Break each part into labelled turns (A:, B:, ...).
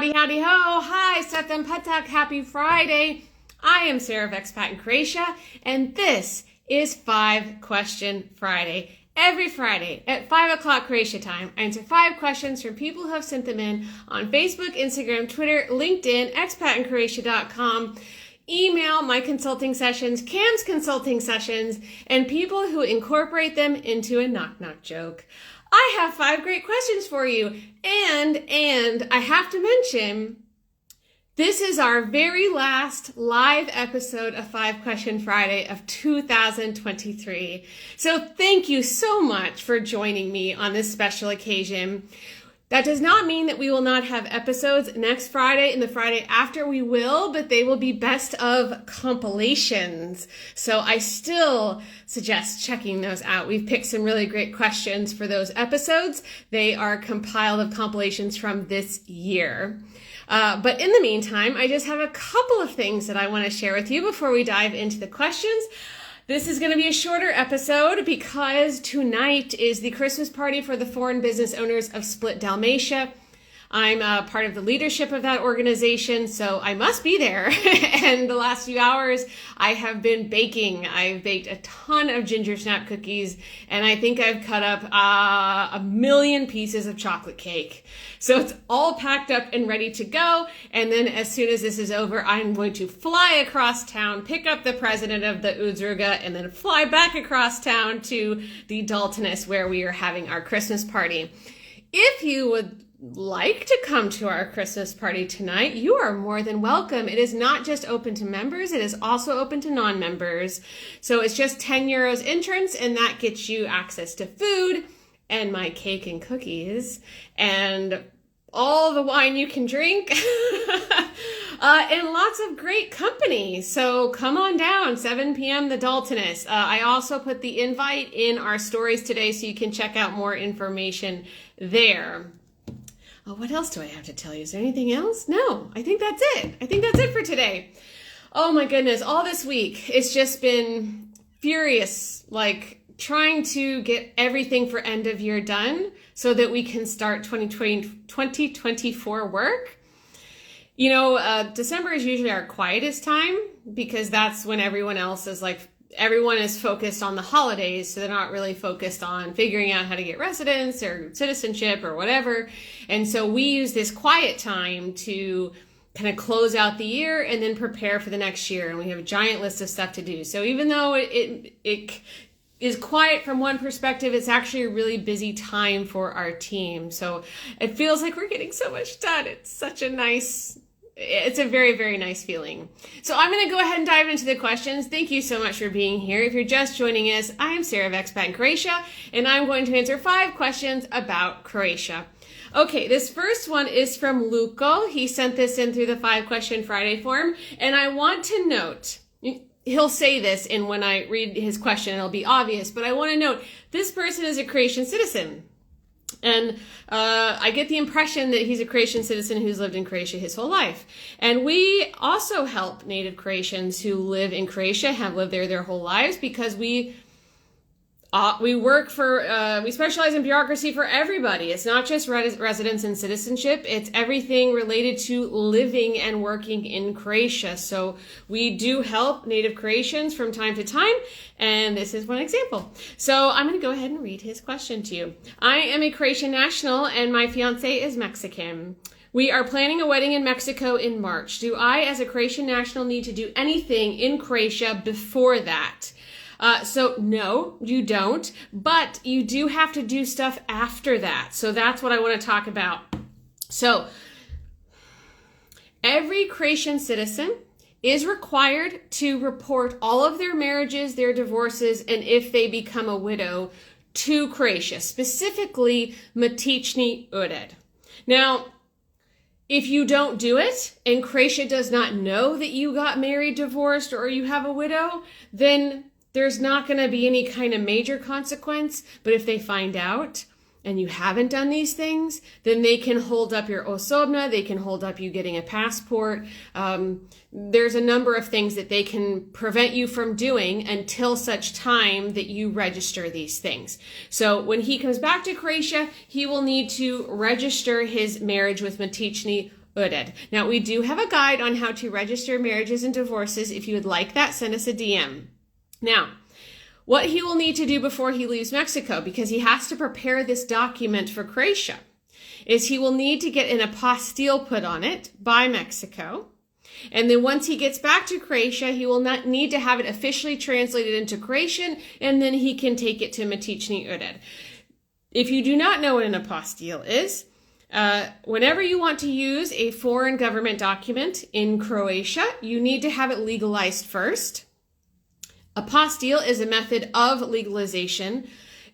A: Howdy, howdy, ho. Hi, Satam Patak. Happy Friday. I am Sarah of Expat in Croatia, and this is 5 Question Friday. Every Friday at 5 o'clock Croatia time, I answer 5 questions from people who have sent them in on Facebook, Instagram, Twitter, LinkedIn, expatinCroatia.com, email, my consulting sessions, Cam's consulting sessions, and people who incorporate them into a knock-knock joke. I have 5 great questions for you. And I have to mention, this is our very last live episode of 5 Question Friday of 2023. So thank you so much for joining me on this special occasion. That does not mean that we will not have episodes next Friday and the Friday after. We will, but they will be best of compilations. So I still suggest checking those out. We've picked some really great questions for those episodes. They are compiled of compilations from this year. But in the meantime, I just have a couple of things that I want to share with you before we dive into the questions. This is going to be a shorter episode because tonight is the Christmas party for the foreign business owners of Split, Dalmatia. I'm part of the leadership of that organization, so I must be there. And the last few hours, I have been baking. I've baked a ton of ginger snap cookies, and I think I've cut up 1,000,000 pieces of chocolate cake. So it's all packed up and ready to go. And then as soon as this is over, I'm going to fly across town, pick up the president of the Udruga, and then fly back across town to the Daltonus where we are having our Christmas party. If you would like to come to our Christmas party tonight, you are more than welcome. It is not just open to members, it is also open to non-members. So it's just €10 entrance, and that gets you access to food and my cake and cookies and all the wine you can drink and lots of great company. So come on down, 7 p.m. the Daltonus. I also put the invite in our stories today so you can check out more information there. Oh, what else do I have to tell you? Is there anything else? No, I think that's it. I think that's it for today. Oh my goodness, all this week, it's just been furious, like trying to get everything for end of year done so that we can start 2024 work. You know, December is usually our quietest time because that's when everyone else is everyone is focused on the holidays, so they're not really focused on figuring out how to get residence or citizenship or whatever. And so we use this quiet time to kind of close out the year and then prepare for the next year. And we have a giant list of stuff to do. So even though it is quiet from one perspective, it's actually a really busy time for our team. So it feels like we're getting so much done. It's a very, very nice feeling. So I'm going to go ahead and dive into the questions. Thank you so much for being here. If you're just joining us, I am Sarah of Expat in Croatia, and I'm going to answer 5 questions about Croatia. Okay, this first one is from Luko. He sent this in through the 5 Question Friday form, and I want to note, he'll say this, and when I read his question, it'll be obvious, but I want to note, this person is a Croatian citizen. And I get the impression that he's a Croatian citizen who's lived in Croatia his whole life. And we also help native Croatians who live in Croatia, have lived there their whole lives, because we specialize in bureaucracy for everybody. It's not just residence and citizenship. It's everything related to living and working in Croatia. So we do help native Croatians from time to time. And this is one example. So I'm going to go ahead and read his question to you. I am a Croatian national and my fiance is Mexican. We are planning a wedding in Mexico in March. Do I, as a Croatian national, need to do anything in Croatia before that? So no, you don't, but you do have to do stuff after that. So that's what I want to talk about. So every Croatian citizen is required to report all of their marriages, their divorces, and if they become a widow to Croatia, specifically Matični ured. Now, if you don't do it and Croatia does not know that you got married, divorced, or you have a widow, then there's not going to be any kind of major consequence. But if they find out and you haven't done these things, then they can hold up your osobna, they can hold up you getting a passport. There's a number of things that they can prevent you from doing until such time that you register these things. So when he comes back to Croatia, he will need to register his marriage with Matični ured. Now, we do have a guide on how to register marriages and divorces. If you would like that, send us a DM. Now, what he will need to do before he leaves Mexico, because he has to prepare this document for Croatia, is he will need to get an apostille put on it by Mexico. And then once he gets back to Croatia, he will not need to have it officially translated into Croatian, and then he can take it to Matični ured. If you do not know what an apostille is, whenever you want to use a foreign government document in Croatia, you need to have it legalized first. Apostille is a method of legalization.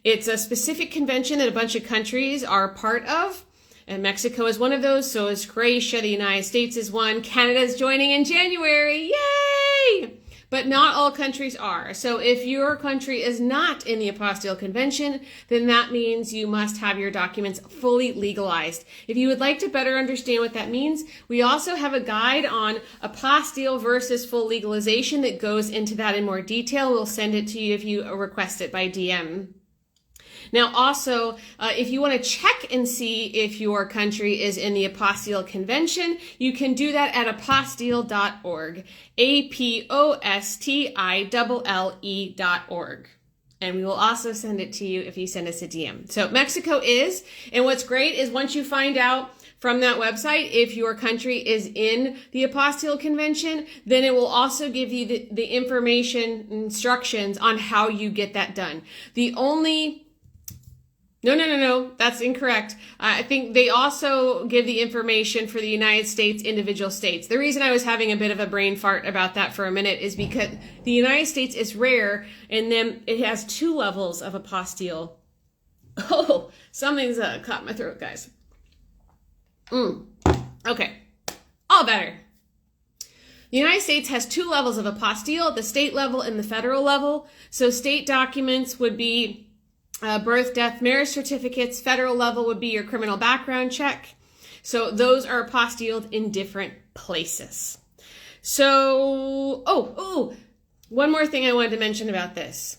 A: It's a specific convention that a bunch of countries are part of, and Mexico is one of those. So is Croatia. The United States is one. Canada is joining in January. Yay! But not all countries are. So if your country is not in the Apostille Convention, then that means you must have your documents fully legalized. If you would like to better understand what that means, we also have a guide on apostille versus full legalization that goes into that in more detail. We'll send it to you if you request it by DM. Now, also, if you want to check and see if your country is in the Apostille Convention, you can do that at apostille.org, apostille.org. And we will also send it to you if you send us a DM. So Mexico is, and what's great is once you find out from that website if your country is in the Apostille Convention, then it will also give you the information, instructions on how you get that done. No, that's incorrect. I think they also give the information for the United States, individual states. The reason I was having a bit of a brain fart about that for a minute is because the United States is rare, and then it has 2 levels of apostille. Oh, something's caught my throat, guys. Okay, all better. The United States has 2 levels of apostille, the state level and the federal level. So state documents would be birth, death, marriage certificates. Federal level would be your criminal background check. So those are apostilled in different places. So, one more thing I wanted to mention about this.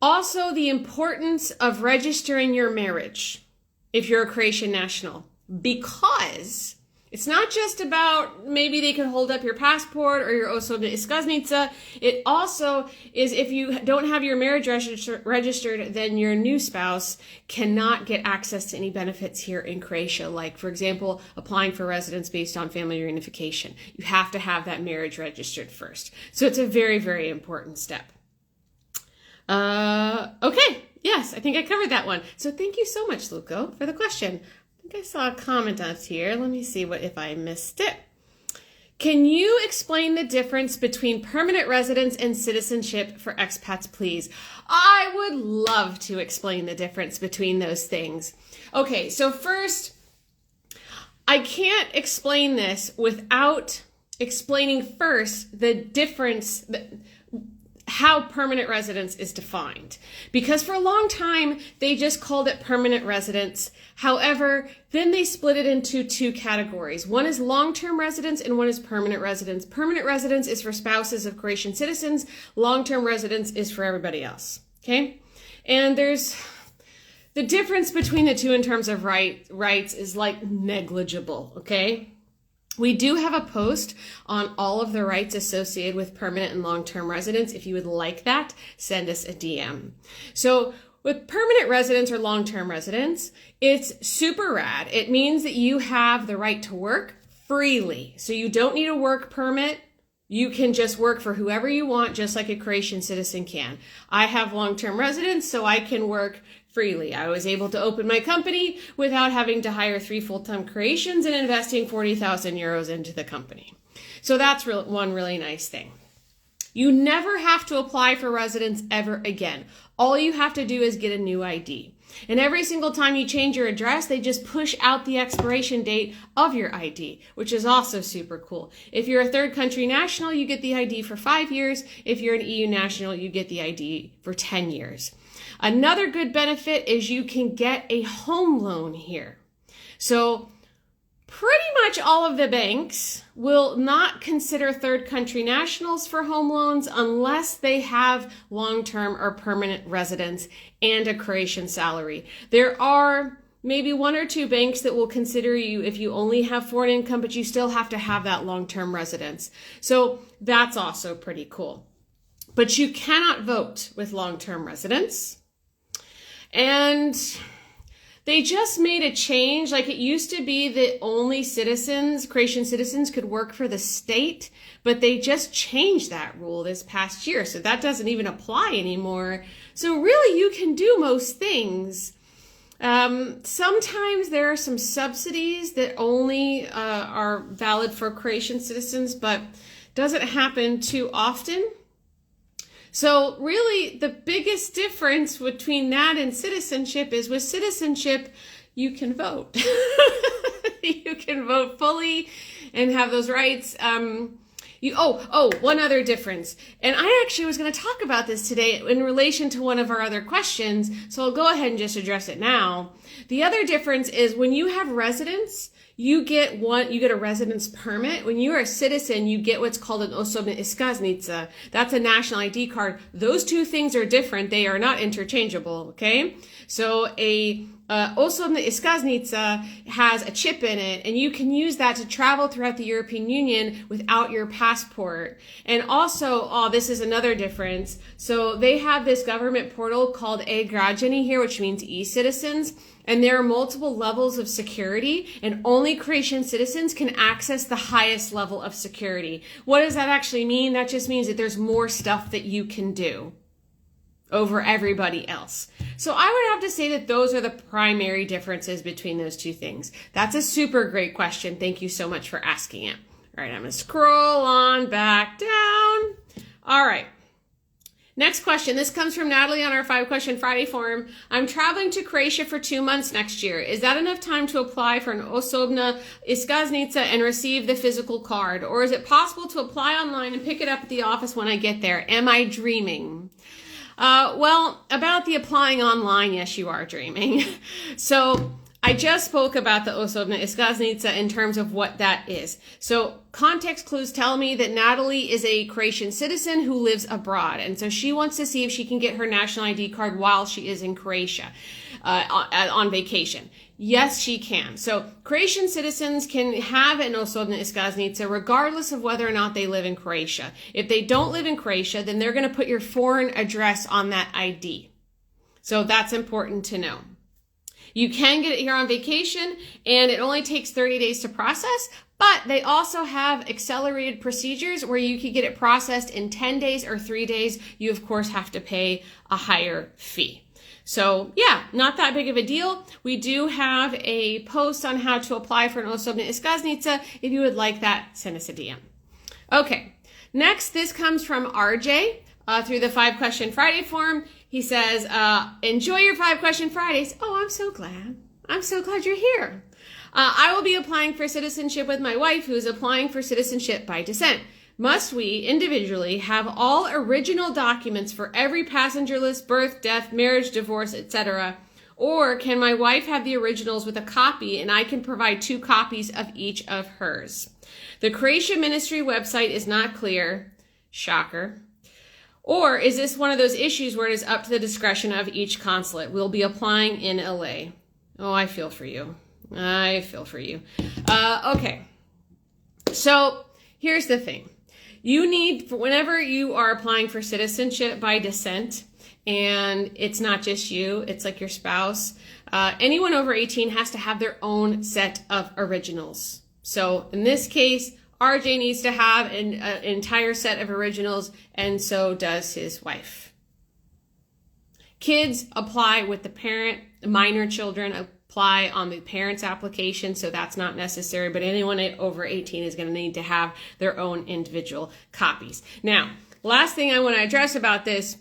A: Also, the importance of registering your marriage if you're a Croatian national, because it's not just about maybe they can hold up your passport or your osobna iskaznica. It also is if you don't have your marriage registered, then your new spouse cannot get access to any benefits here in Croatia. Like, for example, applying for residence based on family reunification. You have to have that marriage registered first. So it's a very, very important step. Okay. Yes, I think I covered that one. So thank you so much, Luco, for the question. I think I saw a comment on here. Let me see if I missed it. Can you explain the difference between permanent residence and citizenship for expats, please? I would love to explain the difference between those things. Okay, so first, I can't explain this without explaining first the difference, how permanent residence is defined. Because for a long time, they just called it permanent residence. However, then they split it into 2 categories. One is long-term residence and one is permanent residence. Permanent residence is for spouses of Croatian citizens. Long-term residence is for everybody else. Okay? And there's the difference between the 2 in terms of rights is like negligible. Okay? We do have a post on all of the rights associated with permanent and long-term residence. If you would like that, send us a DM. So with permanent residence or long-term residence, it's super rad. It means that you have the right to work freely. So you don't need a work permit. You can just work for whoever you want, just like a Croatian citizen can. I have long-term residence, so I can work freely. I was able to open my company without having to hire 3 full-time Croatians and investing 40,000 euros into the company. So that's one really nice thing. You never have to apply for residence ever again. All you have to do is get a new ID. And every single time you change your address, they just push out the expiration date of your ID, which is also super cool. If you're a third country national, you get the ID for 5 years. If you're an EU national, you get the ID for 10 years. Another good benefit is you can get a home loan here. So pretty much all of the banks will not consider third country nationals for home loans unless they have long-term or permanent residence and a Croatian salary. There are maybe one or two banks that will consider you if you only have foreign income, but you still have to have that long-term residence. So that's also pretty cool. But you cannot vote with long-term residence. And they just made a change. Like, it used to be that only Croatian citizens could work for the state, but they just changed that rule this past year. So that doesn't even apply anymore. So really you can do most things. Sometimes there are some subsidies that only are valid for Croatian citizens, but doesn't happen too often. So really the biggest difference between that and citizenship is with citizenship, you can vote. You can vote fully and have those rights. One other difference. And I actually was going to talk about this today in relation to one of our other questions. So I'll go ahead and just address it now. The other difference is when you have residence, you get a residence permit. When you are a citizen, you get what's called an osobna iskaznica. That's a national ID card. Those two things are different. They are not interchangeable, okay? So a osobna iskaznica has a chip in it, and you can use that to travel throughout the European Union without your passport. And also, this is another difference. So they have this government portal called e-građani here, which means e-citizens. And there are multiple levels of security, and only Croatian citizens can access the highest level of security. What does that actually mean? That just means that there's more stuff that you can do over everybody else. So I would have to say that those are the primary differences between those two things. That's a super great question. Thank you so much for asking it. All right, I'm going to scroll on back down. All right. Next question. This comes from Natalie on our 5-Question Friday forum. I'm traveling to Croatia for 2 months next year. Is that enough time to apply for an osobna iskaznica and receive the physical card? Or is it possible to apply online and pick it up at the office when I get there? Am I dreaming? Well, about the applying online, yes, you are dreaming. So I just spoke about the osobna iskaznica in terms of what that is. So context clues tell me that Natalie is a Croatian citizen who lives abroad. And so she wants to see if she can get her national ID card while she is in Croatia on vacation. Yes, she can. So Croatian citizens can have an osobna iskaznica regardless of whether or not they live in Croatia. If they don't live in Croatia, then they're going to put your foreign address on that ID. So that's important to know. You can get it here on vacation, and it only takes 30 days to process, but they also have accelerated procedures where you can get it processed in 10 days or 3 days. You, of course, have to pay a higher fee. So, yeah, not that big of a deal. We do have a post on how to apply for an osobna iskaznica. If you would like that, send us a DM. Okay, next, this comes from RJ through the 5-Question Friday forum. He says, enjoy your 5-Question Fridays. Oh, I'm so glad. I'm so glad you're here. I will be applying for citizenship with my wife, who is applying for citizenship by descent. Must we individually have all original documents for every passenger list, birth, death, marriage, divorce, etc.? Or can my wife have the originals with a copy and I can provide 2 copies of each of hers? The Croatian Ministry website is not clear. Shocker. Or is this one of those issues where it is up to the discretion of each consulate? We'll be applying in LA. Oh, I feel for you. I feel for you. Okay. So here's the thing. You need, whenever you are applying for citizenship by descent, and it's not just you, it's like your spouse, anyone over 18 has to have their own set of originals. So in this case, RJ needs to have an entire set of originals, and so does his wife. Kids apply with the parent. Minor children apply on the parent's application, so that's not necessary, but anyone over 18 is going to need to have their own individual copies. Now, last thing I want to address about this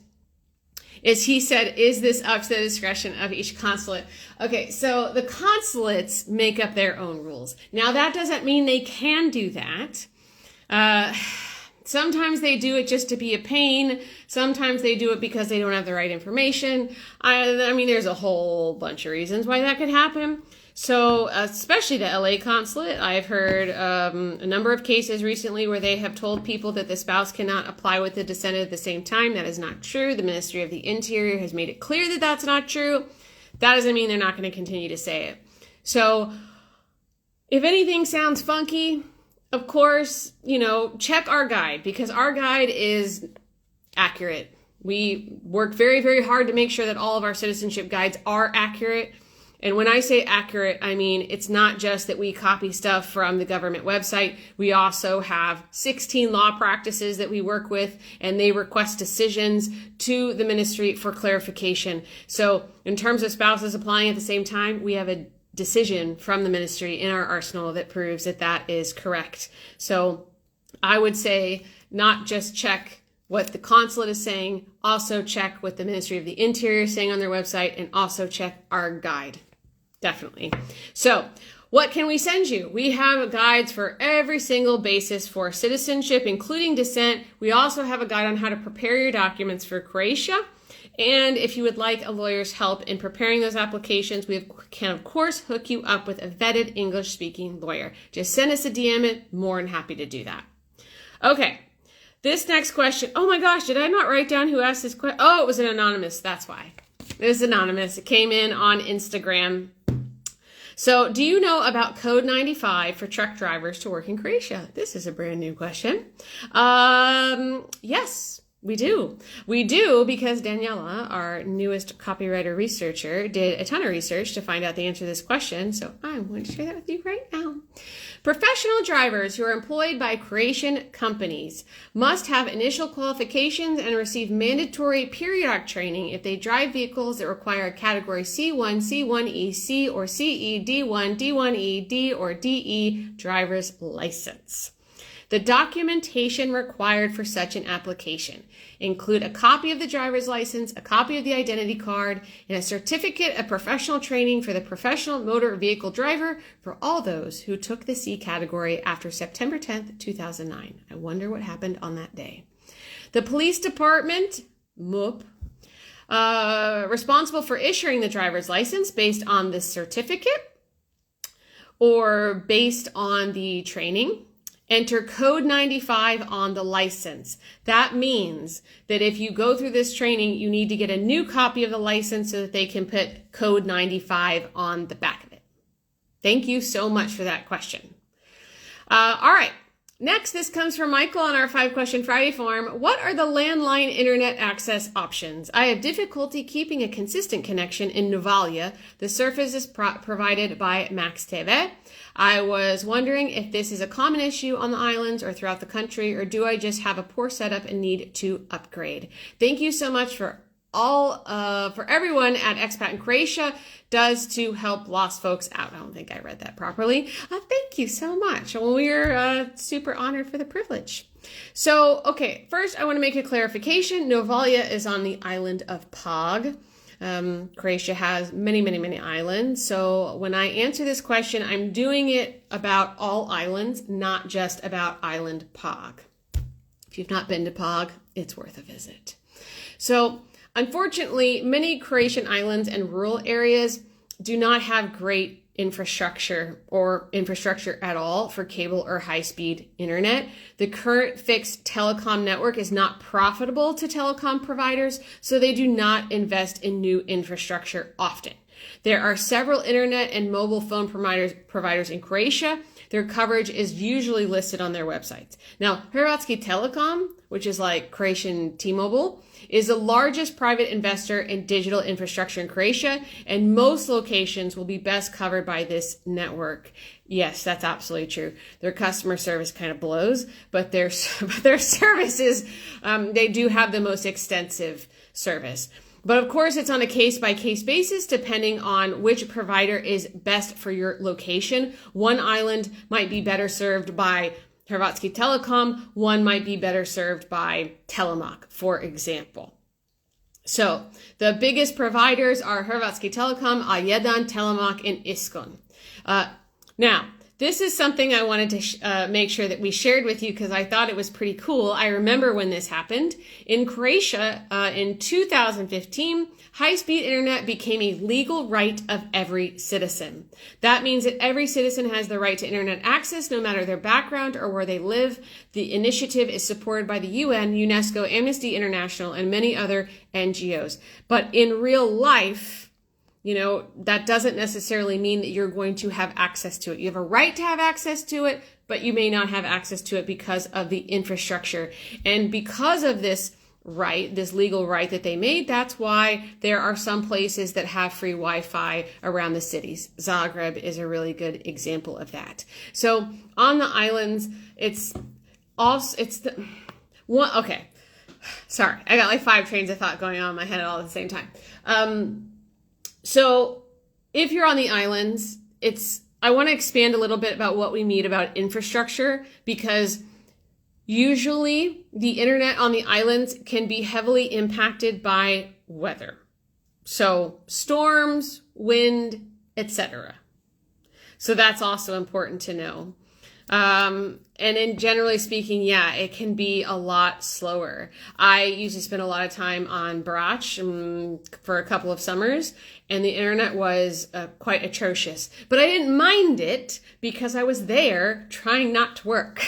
A: is he said, is this up to the discretion of each consulate? Okay, so the consulates make up their own rules. Now, that doesn't mean they can do that. Sometimes they do it just to be a pain. Sometimes they do it because they don't have the right information. I mean, there's a whole bunch of reasons why that could happen. So, especially the LA consulate, I've heard a number of cases recently where they have told people that the spouse cannot apply with the descendant at the same time. That is not true. The Ministry of the Interior has made it clear that that's not true. That doesn't mean they're not going to continue to say it. So if anything sounds funky, of course, check our guide, because our guide is accurate. We work very, very hard to make sure that all of our citizenship guides are accurate. And when I say accurate, I mean, it's not just that we copy stuff from the government website. We also have 16 law practices that we work with, and they request decisions to the ministry for clarification. So in terms of spouses applying at the same time, we have a decision from the ministry in our arsenal that proves that that is correct. So I would say not just check what the consulate is saying, also check what the Ministry of the Interior is saying on their website, and also check our guide. Definitely. So what can we send you? We have guides for every single basis for citizenship, including descent. We also have a guide on how to prepare your documents for Croatia. And if you would like a lawyer's help in preparing those applications, we can, of course, hook you up with a vetted English-speaking lawyer. Just send us a DM. More than happy to do that. Okay. This next question, oh my gosh, did I not write down who asked this question? Oh, it was an anonymous, that's why. It was anonymous. It came in on Instagram. So, do you know about Code 95 for truck drivers to work in Croatia? This is a brand new question. Yes, we do. We do because Daniela, our newest copywriter researcher, did a ton of research to find out the answer to this question. So, I'm going to share that with you right now. Professional drivers who are employed by Croatian companies must have initial qualifications and receive mandatory periodic training if they drive vehicles that require a category C1, C1E, C, or CE, D1, D1E, D, or DE driver's license. The documentation required for such an application include a copy of the driver's license, a copy of the identity card, and a certificate of professional training for the professional motor vehicle driver for all those who took the C category after September 10th, 2009. I wonder what happened on that day. The police department, MUP, responsible for issuing the driver's license based on the certificate or based on the training, enter Code 95 on the license. That means that if you go through this training, you need to get a new copy of the license so that they can put Code 95 on the back of it. Thank you so much for that question. All right. Next, this comes from Michael on our 5-Question Friday form. What are the landline internet access options? I have difficulty keeping a consistent connection in Novalja. The service is provided by Max TV. I was wondering if this is a common issue on the islands or throughout the country, or do I just have a poor setup and need to upgrade? Thank you so much for everyone at Expat in Croatia does to help lost folks out. I don't think I read that properly. Thank you so much. Well, we're super honored for the privilege. So, okay, first I want to make a clarification. Novalja is on the island of Pag. Croatia has many, many, many islands. So when I answer this question, I'm doing it about all islands, not just about island Pag. If you've not been to Pag, it's worth a visit. So unfortunately, many Croatian islands and rural areas do not have great infrastructure or infrastructure at all for cable or high-speed internet. The current fixed telecom network is not profitable to telecom providers, so they do not invest in new infrastructure often. There are several internet and mobile phone providers in Croatia. Their coverage is usually listed on their websites. Now, Hrvatski Telekom, which is like Croatian T-Mobile, is the largest private investor in digital infrastructure in Croatia, and most locations will be best covered by this network. Yes, that's absolutely true. Their customer service kind of blows, but their services, they do have the most extensive service. But of course, it's on a case-by-case basis, depending on which provider is best for your location. One island might be better served by Hrvatski Telekom. One might be better served by Telemak, for example. So the biggest providers are Hrvatski Telekom, A1, Telemak, and Iskon. Now, this is something I wanted to make sure that we shared with you because I thought it was pretty cool. I remember when this happened. In Croatia, in 2015, high-speed internet became a legal right of every citizen. That means that every citizen has the right to internet access, no matter their background or where they live. The initiative is supported by the UN, UNESCO, Amnesty International, and many other NGOs. But in real life, that doesn't necessarily mean that you're going to have access to it. You have a right to have access to it, but you may not have access to it because of the infrastructure. And because of this right, this legal right that they made, that's why there are some places that have free Wi-Fi around the cities. Zagreb is a really good example of that. So on the islands, okay. Sorry, I got like 5 trains of thought going on in my head all at the same time. So if you're on the islands, I want to expand a little bit about what we mean about infrastructure, because usually the internet on the islands can be heavily impacted by weather. So storms, wind, etc. So that's also important to know. And in generally speaking, it can be a lot slower. I used to spend a lot of time on Brach for a couple of summers, and the internet was quite atrocious. But I didn't mind it because I was there trying not to work.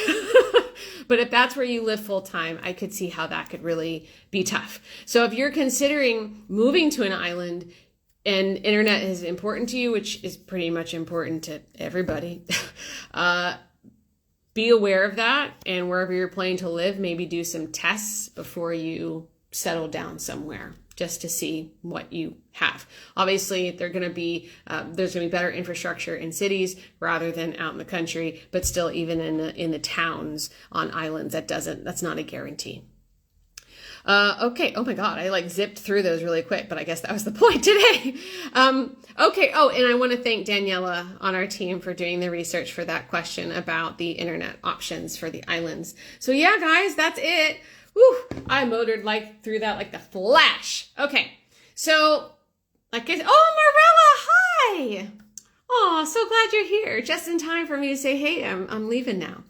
A: But if that's where you live full time, I could see how that could really be tough. So if you're considering moving to an island and internet is important to you, which is pretty much important to everybody, be aware of that, and wherever you're planning to live, maybe do some tests before you settle down somewhere, just to see what you have. Obviously, there's going to be better infrastructure in cities rather than out in the country, but still, even in the towns on islands, that's not a guarantee. Okay. Oh my God. I zipped through those really quick, but I guess that was the point today. Okay. Oh, and I want to thank Daniela on our team for doing the research for that question about the internet options for the islands. So yeah, guys, that's it. Whew, I motored through that like the flash. Okay. So Marilla, hi. Oh, so glad you're here. Just in time for me to say, hey, I'm leaving now.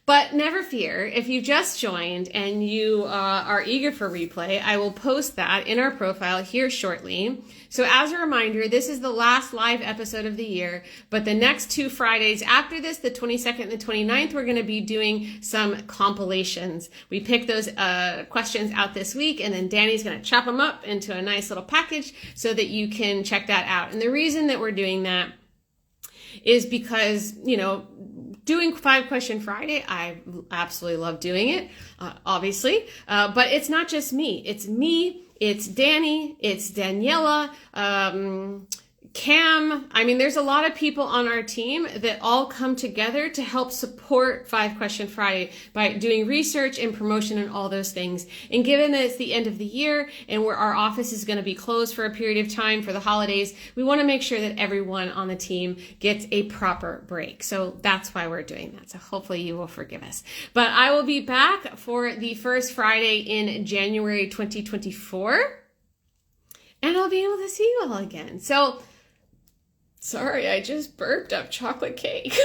A: But never fear, if you just joined and you are eager for replay, I will post that in our profile here shortly. So as a reminder, this is the last live episode of the year, but the next 2 Fridays after this, the 22nd and the 29th, we're going to be doing some compilations. We picked those questions out this week, and then Danny's going to chop them up into a nice little package so that you can check that out. And the reason that we're doing that is because, doing 5 Question Friday, I absolutely love doing it, obviously. But it's not just me. It's me, it's Danny, it's Daniela, Cam. I mean, there's a lot of people on our team that all come together to help support 5 Question Friday by doing research and promotion and all those things. And given that it's the end of the year and where our office is going to be closed for a period of time for the holidays, we want to make sure that everyone on the team gets a proper break. So that's why we're doing that. So hopefully you will forgive us. But I will be back for the first Friday in January 2024. And I'll be able to see you all again. So sorry, I just burped up chocolate cake.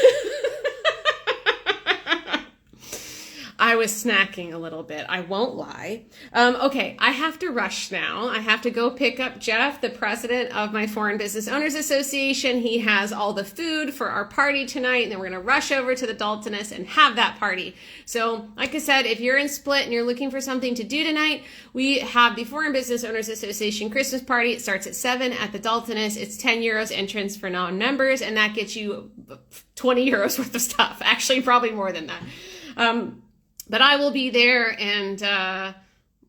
A: I was snacking a little bit, I won't lie. Okay, I have to rush now. I have to go pick up Jeff, the president of my Foreign Business Owners Association. He has all the food for our party tonight, and then we're gonna rush over to the Daltonus and have that party. So, like I said, if you're in Split and you're looking for something to do tonight, we have the Foreign Business Owners Association Christmas party. It starts at 7 at the Daltonus. It's 10 euros entrance for non-members, and that gets you 20 euros worth of stuff. Actually, probably more than that. But I will be there, and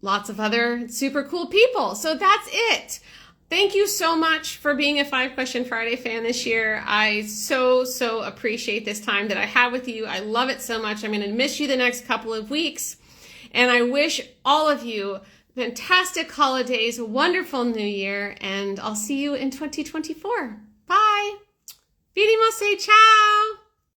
A: lots of other super cool people. So that's it. Thank you so much for being a 5 Question Friday fan this year. I so appreciate this time that I have with you. I love it so much. I'm going to miss you the next couple of weeks. And I wish all of you fantastic holidays, a wonderful new year, and I'll see you in 2024. Bye. Vidimo se, ciao.